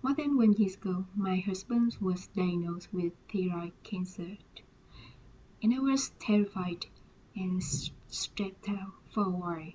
More than 1 year ago, my husband was diagnosed with thyroid cancer, and I was terrified and stressed out for a while.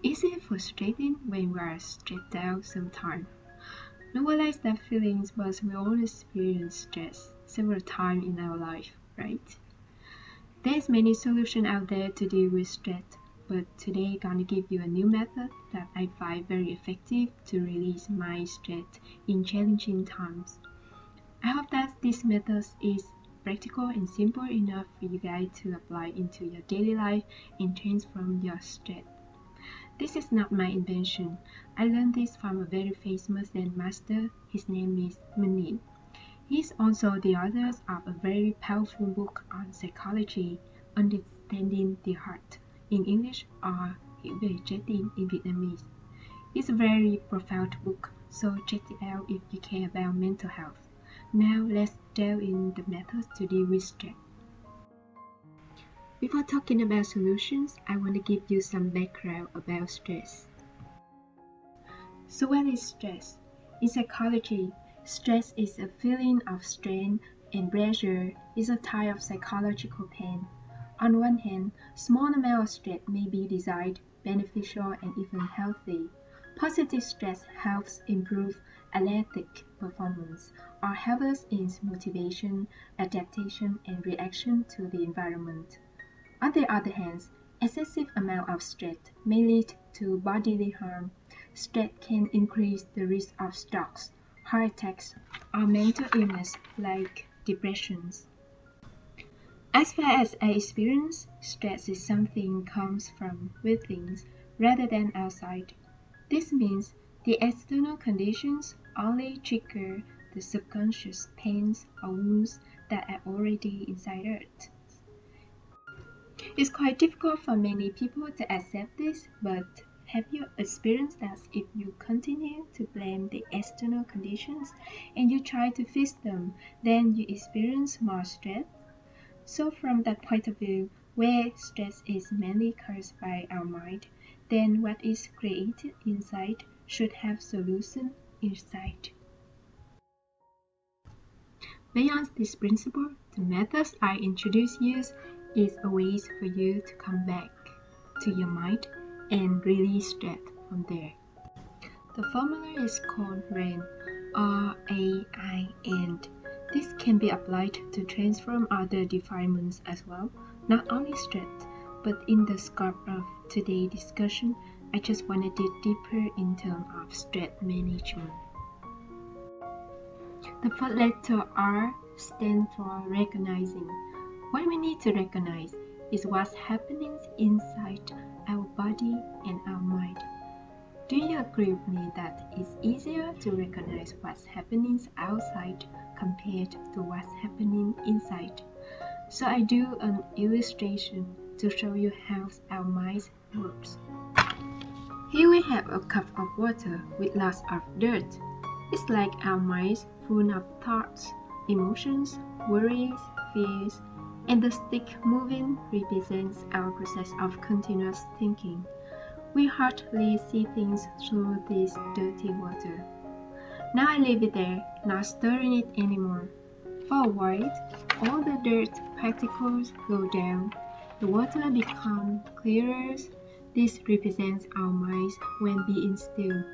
Is it frustrating when we are stressed out sometimes? No one likes that feeling, but we all experience stress several times in our life, right? There's many solutions out there to deal with stress, but today I'm gonna give you a new method that I find very effective to release my stress in challenging times. I hope that this method is practical and simple enough for you guys to apply into your daily life and transform your stress. This is not my invention. I learned this from a very famous Zen master. His name is Manin. He is also the author of a very powerful book on psychology, Understanding the Heart, in English, or Hiểu về trái tim in Vietnamese. It's a very profound book, so check it out if you care about mental health. Now let's delve in the methods to deal with stress. Before talking about solutions, I want to give you some background about stress. So what is stress? In psychology, stress is a feeling of strain and pressure. It's a type of psychological pain. On one hand, small amount of stress may be desired, beneficial, and even healthy. Positive stress helps improve athletic performance or helps us in motivation, adaptation, and reaction to the environment. On the other hand, excessive amount of stress may lead to bodily harm. Stress can increase the risk of strokes, heart attacks, or mental illness like depressions. As far as I experience, stress is something comes from within rather than outside. This means the external conditions only trigger the subconscious pains or wounds that are already inside us. It's quite difficult for many people to accept this, but have you experienced that if you continue to blame the external conditions and you try to fix them, then you experience more stress? So from that point of view, where stress is mainly caused by our mind, then what is created inside should have solution inside. Beyond this principle, the methods I introduce you is a way for you to come back to your mind and release stress from there. The formula is called RAIN, R-A-I-N. This can be applied to transform other defilements as well, not only stress, but in the scope of today's discussion, I just want to dig deeper in terms of stress management. The first letter R stands for recognizing. What we need to recognize is what's happening inside our body and our mind. Do you agree with me that it's easier to recognize what's happening outside compared to what's happening inside? So I do an illustration to show you how our mind works. Here we have a cup of water with lots of dirt. It's like our minds full of thoughts, emotions, worries, fears, and the stick moving represents our process of continuous thinking. We hardly see things through this dirty water. Now I leave it there, not stirring it anymore. For a while, all the dirt particles go down. The water becomes clearer. This represents our minds when being still.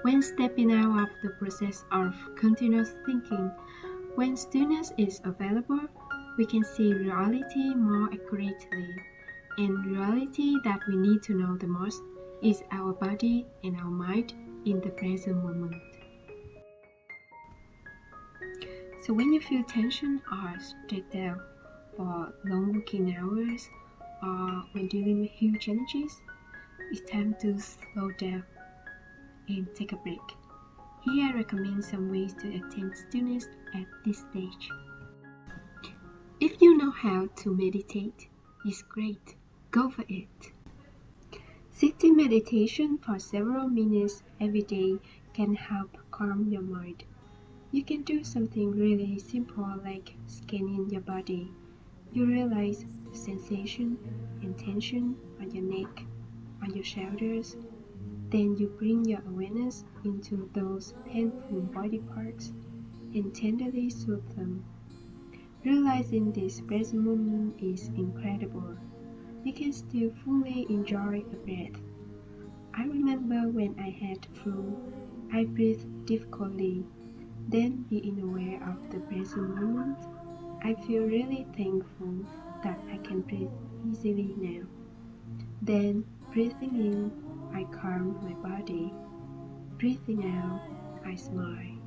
When stepping out of the process of continuous thinking, when stillness is available, we can see reality more accurately. And reality that we need to know the most is our body and our mind in the present moment. So when you feel tension or stressed out for long working hours or when dealing with huge challenges, it's time to slow down and take a break. Here I recommend some ways to attain stillness at this stage. If you know how to meditate, it's great. Go for it. Sitting meditation for several minutes every day can help calm your mind. You can do something really simple like scanning your body. You realize the sensation and tension on your neck, on your shoulders. Then you bring your awareness into those painful body parts and tenderly soothe them. Realizing this present moment is incredible. You can still fully enjoy a breath. I remember when I had flu, I breathed difficultly. Then being aware of the present moment, I feel really thankful that I can breathe easily now. Then breathing in, I calm my body. Breathing out, I smile.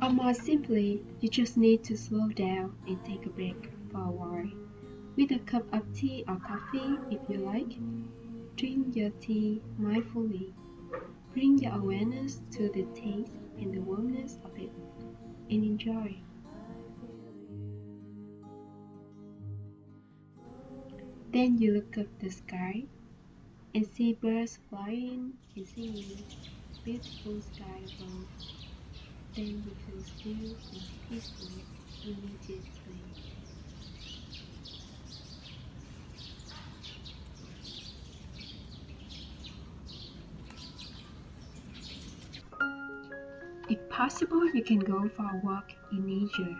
Or more simply, you just need to slow down and take a break for a while. With a cup of tea or coffee if you like, drink your tea mindfully. Bring your awareness to the taste and the warmness of it and enjoy. Then you look up the sky and see birds flying and singing, beautiful sky above. Then you feel still and peaceful immediately. If possible, you can go for a walk in nature.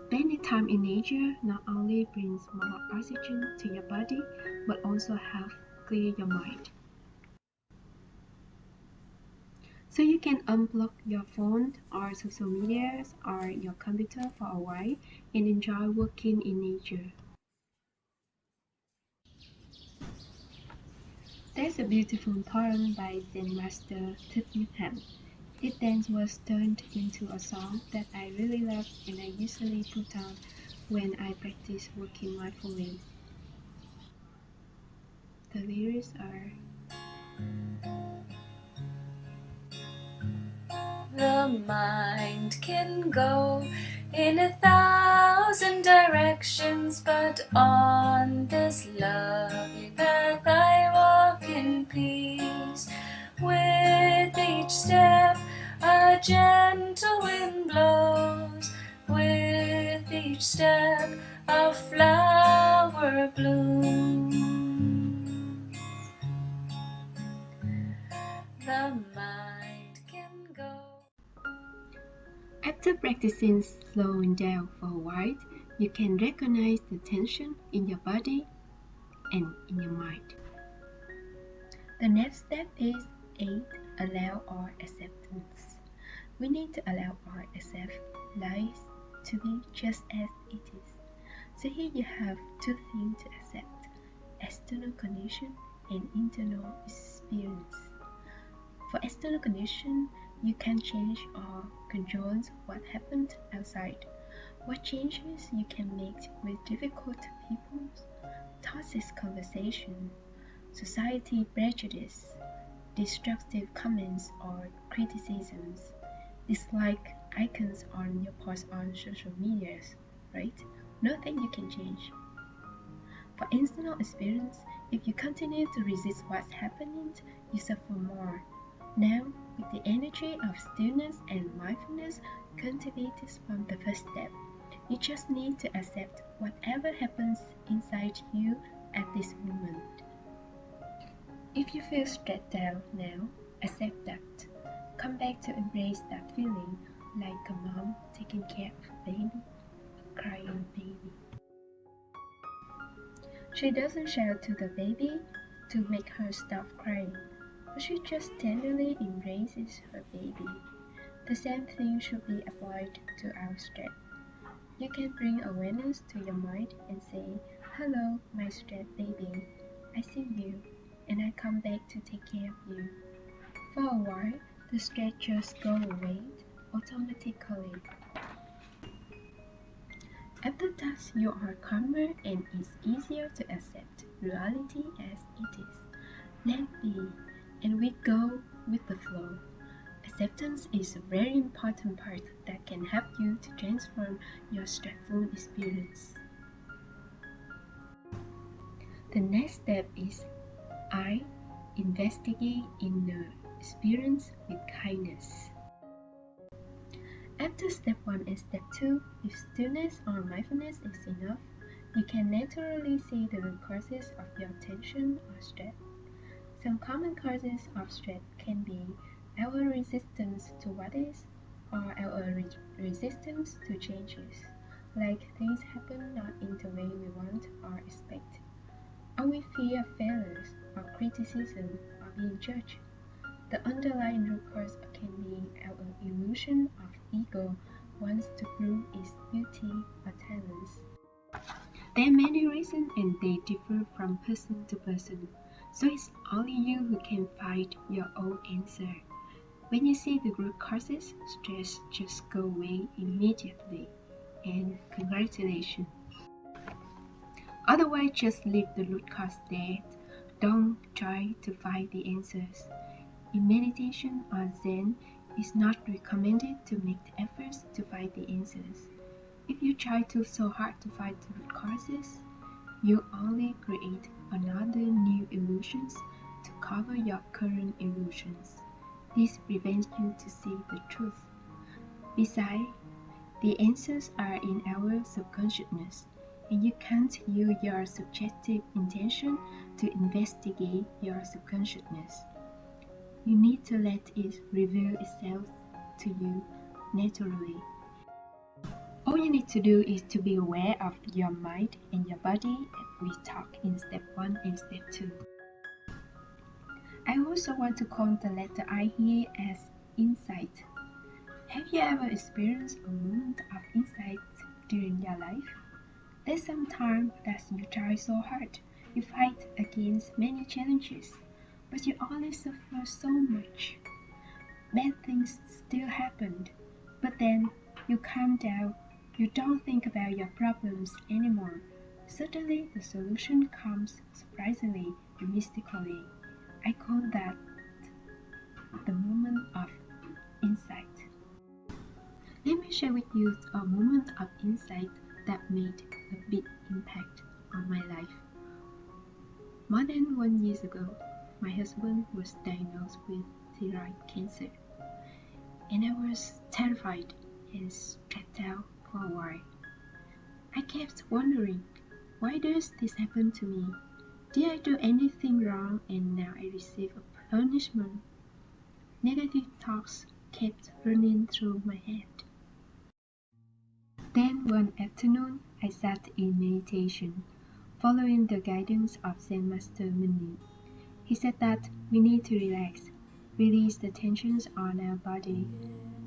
Spending time in nature not only brings more oxygen to your body, but also helps clear your mind. So you can unplug your phone or social media or your computer for a while and enjoy walking in nature. There's a beautiful poem by Zen Master Thich Nhat Hanh. It then was turned into a song that I really love and I usually put on when I practice working mindfully. The lyrics are: the mind can go in 1,000 directions, but on this lovely path I walk in peace. With each step a gentle wind blows, with each step a flower blooms. The mind can go. After practicing slowing down for a while, you can recognize the tension in your body and in your mind. The next step is 8. Allow or acceptance. We need to allow or accept life to be just as it is. So here you have two things to accept: external condition and internal experience. For external condition, you can change or control what happened outside. What changes you can make with difficult people, toxic conversation, society prejudice, destructive comments or criticisms, dislike icons on your post on social medias, right? Nothing you can change. For internal experience, if you continue to resist what's happening, you suffer more. Now, with the energy of stillness and mindfulness cultivated from the first step, you just need to accept whatever happens inside you at this moment. If you feel stressed out now, accept that. Come back to embrace that feeling, like a mom taking care of a baby, a crying baby. She doesn't shout to the baby to make her stop crying, but she just tenderly embraces her baby. The same thing should be applied to our stress. You can bring awareness to your mind and say, "Hello, my stressed baby. I see you, and I come back to take care of you." For a while, the stress just goes away automatically. After that, you are calmer and it's easier to accept reality as it is. Let it be, and we go with the flow. Acceptance is a very important part that can help you to transform your stressful experience. The next step is I investigate inner experience with kindness. After step 1 and step 2, if stillness or mindfulness is enough, You can naturally see the root causes of your tension or stress. Some common causes of stress can be our resistance to what is, or our resistance to changes, like things happen not in the way we want or expect, or we fear failures or criticism or being judged. The underlying root cause can be our illusion of ego wants to prove its beauty or talents. There are many reasons and they differ from person to person, so it's only you who can find your own answer. When you see the root causes, stress just go away immediately, and congratulations. Otherwise, just leave the root cause there. Don't try to find the answers. In meditation or Zen, it's not recommended to make the efforts to find the answers. If you try so hard to find the root causes, you only create another new illusions to cover your current illusions. This prevents you to see the truth. Besides, the answers are in our subconsciousness, and you can't use your subjective intention to investigate your subconsciousness. You need to let it reveal itself to you naturally. All you need to do is to be aware of your mind and your body as we talk in step 1 and step 2. I also want to call the letter I here as insight. Have you ever experienced a moment of insight during your life? There's some time that you try so hard, you fight against many challenges, but you only suffer so much. Bad things still happened, but then you calm down. You don't think about your problems anymore. Suddenly the solution comes surprisingly and mystically. I call that the moment of insight. Let me share with you a moment of insight that made a big impact on my life. More than 1 year ago, my husband was diagnosed with thyroid cancer, and I was terrified and stressed out for a while. I kept wondering, why does this happen to me? Did I do anything wrong and now I receive a punishment? Negative thoughts kept running through my head. Then one afternoon, I sat in meditation, following the guidance of Zen Master Muni. He said that we need to relax, release the tensions on our body.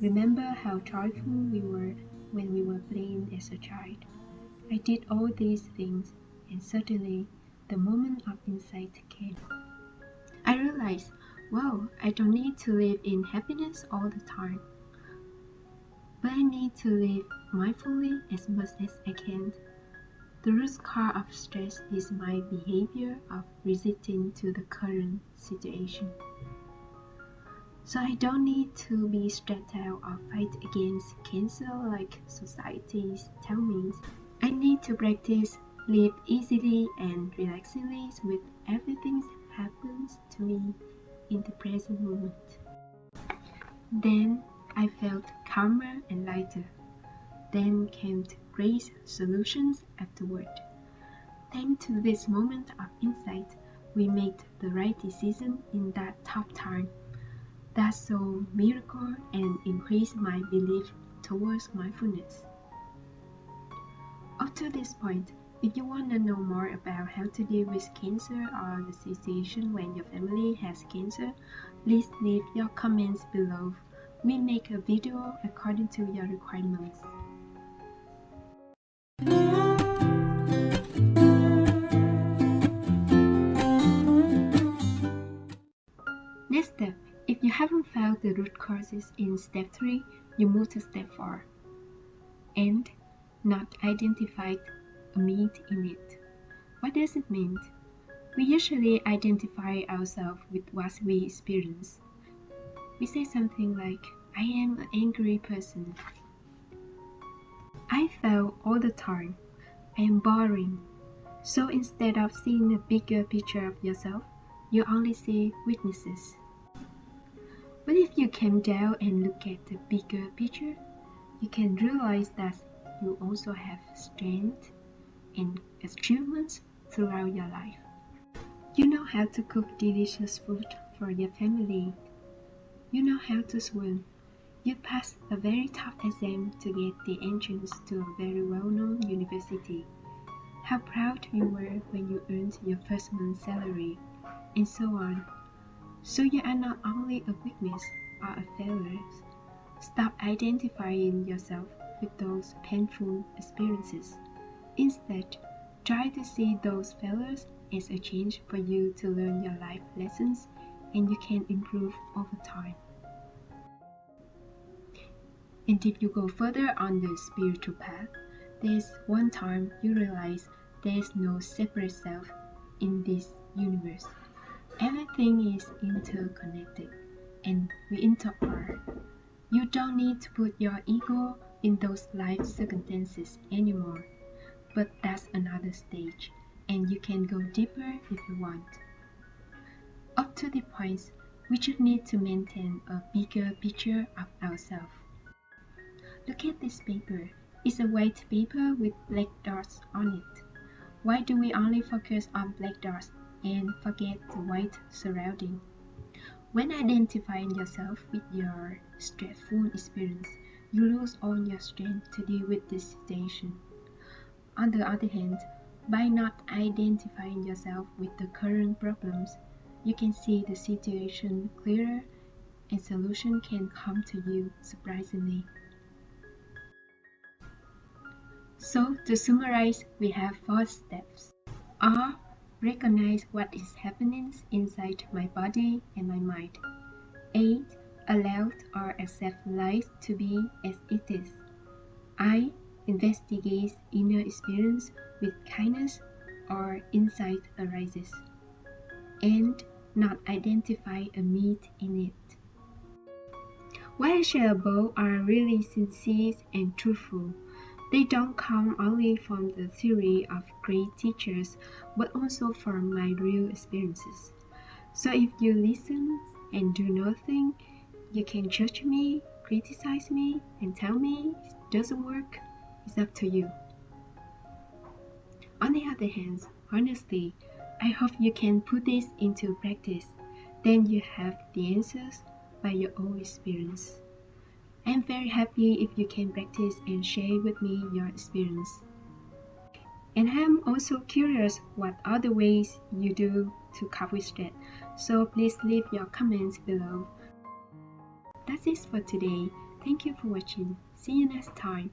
Remember how joyful we were when we were playing as a child. I did all these things, and suddenly the moment of insight came. I realized, wow, I don't need to live in happiness all the time, but I need to live mindfully as much as I can. The root cause of stress is my behavior of resisting to the current situation. So I don't need to be stressed out or fight against cancer like societies tell me. I need to practice live easily and relaxingly with everything that happens to me in the present moment. Then I felt calmer and lighter. Then came great solutions afterward. Thanks to this moment of insight, we made the right decision in that tough time. That saw miracle and increased my belief towards mindfulness. Up to this point, if you want to know more about how to deal with cancer or the situation when your family has cancer, please leave your comments below. We make a video according to your requirements. Next step, if you haven't found the root causes in step 3, you move to step 4. And not identified a meat in it. What does it mean? We usually identify ourselves with what we experience. We say something like, I am an angry person. I fail all the time. I am boring. So instead of seeing a bigger picture of yourself, you only see weaknesses. But if you calm down and look at the bigger picture, you can realize that you also have strength, and achievements throughout your life. You know how to cook delicious food for your family. You know how to swim. You passed a very tough exam to get the entrance to a very well-known university. How proud you were when you earned your first month's salary, and so on. So you are not only a weakness or a failure. Stop identifying yourself with those painful experiences. Instead, try to see those failures as a chance for you to learn your life lessons, and you can improve over time. And if you go further on the spiritual path, there's one time you realize there's no separate self in this universe. Everything is interconnected, and we interact. You don't need to put your ego in those life circumstances anymore. But that's another stage, and you can go deeper if you want. Up to the point, we just need to maintain a bigger picture of ourselves. Look at this paper. It's a white paper with black dots on it. Why do we only focus on black dots and forget the white surrounding? When identifying yourself with your stressful experience, you lose all your strength to deal with this situation. On the other hand, by not identifying yourself with the current problems, you can see the situation clearer and solution can come to you surprisingly. So to summarize, we have 4 steps. R. Recognize what is happening inside my body and my mind. 8. Allow or accept life to be as it is. I. Investigate inner experience with kindness or insight arises, and not identify a me in it. What I share above are really sincere and truthful. They don't come only from the theory of great teachers, but also from my real experiences. So if you listen and do nothing, you can judge me, criticize me, and tell me it doesn't work. It's up to you. On the other hand, honestly, I hope you can put this into practice. Then you have the answers by your own experience. I'm very happy if you can practice and share with me your experience. And I'm also curious what other ways you do to cope with stress, so please leave your comments below. That's it for today. Thank you for watching. See you next time.